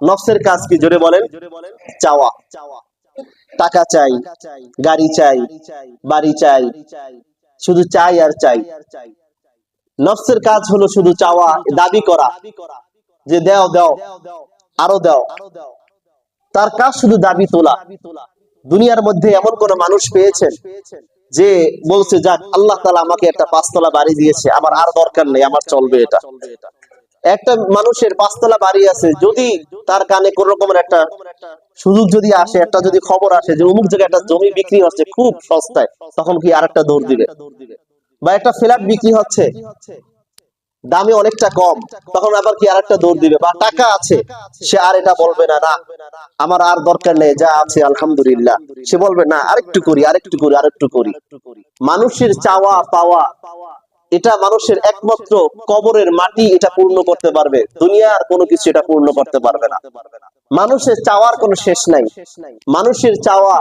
নফসের কাজ কি জোরে বলেন? চাওয়া। টাকা চাই, গাড়ি চাই, বাড়ি চাই, শুধু চাই আর চাই। নফসের কাজ হলো শুধু চাওয়া, দাবি করা যে দাও দাও, আরো দাও। তার কাজ শুধু দাবি তোলা। দুনিয়ার মধ্যে এমন কোন মানুষ পেয়েছেন যে বলছে যাক আল্লাহ তাআলা আমাকে একটা 5 তলা বাড়ি দিয়েছে, আমার আর দরকার নেই, আমার চলবে এটা। একটা মানুষের 5 তলা বাড়ি আছে, যদি তার কানে কোন রকমের একটা সুযোগ যদি আসে, একটা যদি খবর আসে যে অমুক জায়গায় একটা জমি বিক্রি হচ্ছে খুব সস্তায়, তখন কি আরেকটা দৌড় দিবে। বা একটা ফ্ল্যাট বিক্রি হচ্ছে দামে অনেকটা কম, তখন আবার কি আরেকটা দৌড় দিবে। বা টাকা আছে, সে আর এটা বলবে না না আমার আর দরকার নেই, যা আছে আলহামদুলিল্লাহ। সে বলবে না আরেকটু করি, আরেকটু করি, আরেকটু করি। মানুষের চাওয়া পাওয়া এটা মানুষের একমাত্র কবরের মাটি এটা পূর্ণ করতে পারবে, দুনিয়ার কোনো কিছু এটা পূর্ণ করতে পারবে না। মানুষের চাওয়ার কোনো শেষ নাই, মানুষের চাওয়া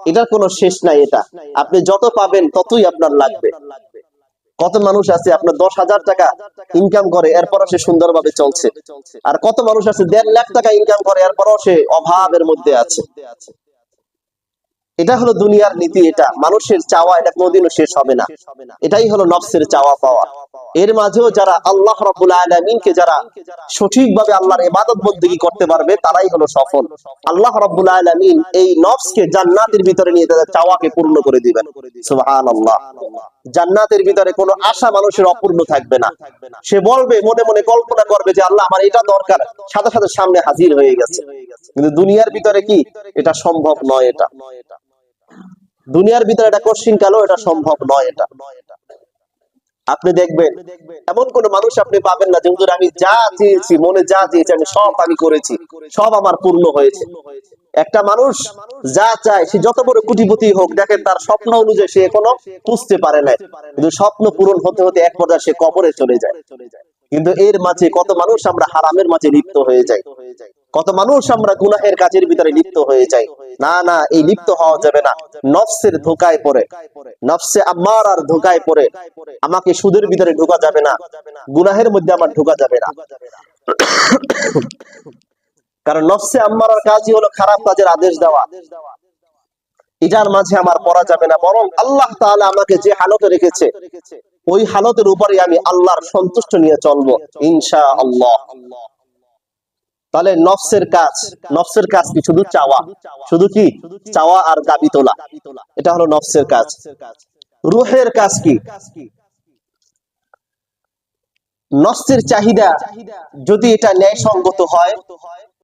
এটার কোনো শেষ নাই। এটা আপনি যত পাবেন ততই আপনার লাগবে। কত মানুষ আছে আপনার 10,000 টাকা ইনকাম করে, এরপরও সে সুন্দরভাবে চলছে। আর কত মানুষ আছে 1.5 লাখ টাকা ইনকাম করে, এরপরও সে অভাবের মধ্যে আছে। এটা হলো দুনিয়ার নীতি। এটা মানুষের চাওয়া, এটা কোনোদিনও শেষ হবে না। এটাই হলো নফসের চাওয়া পাওয়া। এর মাঝেও যারা আল্লাহ রাব্বুল আলামিনকে যারা সঠিকভাবে আল্লাহর ইবাদত বন্দেগী করতে পারবে, তারাই হলো সফল। আল্লাহ রাব্বুল আলামিন এই নফসকে জান্নাতের ভিতরে নিয়ে তাদের চাওয়াকে পূর্ণ করে দিবেন। সুবহানাল্লাহ। জান্নাতের ভিতরে কোনো আশা মানুষের অপূর্ণ থাকবে না। সে বলবে, মনে মনে কল্পনা করবে যে আল্লাহ আমার এটা দরকার, সাথে সাথে সামনে হাজির হয়ে গেছে। কিন্তু দুনিয়ার ভিতরে কি এটা সম্ভব নয়। এটা দুনিয়ার ভিতরে এটা কোশ্চিন কালো, এটা সম্ভব নয়। এটা আপনি দেখবেন এমন কোন মানুষ আপনি পাবেন না যে হুজুর আমি যা চেয়েছি, মনে যা চেয়েছি আমি সব আমি করেছি, সব আমার পূর্ণ হয়েছে। একটা মানুষ যা চায়, সে যত বড় কোটিপতি হোক, দেখেন তার স্বপ্ন অনুযায়ী সে এখনো পুষতে পারে না, কিন্তু স্বপ্ন পূরণ হতে হতে এক পর্যায়ে সে কবরে চলে যায়। কিন্তু এর মাঝে কত মানুষ আমরা হারামের মাঝে লিপ্ত হয়ে যাই, কত মানুষ আমরা গুনাহের কাজের ভিতরে লিপ্ত হয়ে যাই। না না, এই লিপ্ত হওয়া যাবে না। নফসের ধোঁকায় পড়ে, নফসে আম্মারার ধোঁকায় পড়ে আমাকে সুদের ভিতরে ঢোকা যাবে না, গুনাহের মধ্যে আমার ঢোকা যাবে না। কারণ নফসে আম্মারার কাজই হলো খারাপ কাজের আদেশ দেওয়া। এটার মাঝে আমার পড়া যাবে না, বরং আল্লাহ তাআলা আমাকে যে হালতে রেখেছে ওই হালতের উপরে আমি আল্লাহর সন্তুষ্ট নিয়ে চলবো ইনশাআল্লাহ। তাহলে নফসের কাজ, নফসের কাজ কি? শুধু চাওয়া, শুধু কি চাওয়া আর দাবি তোলা, এটা হলো নফসের কাজ। রূহের কাজ কি? নফসের চাহিদা যদি এটা ন্যায়সঙ্গত হয়,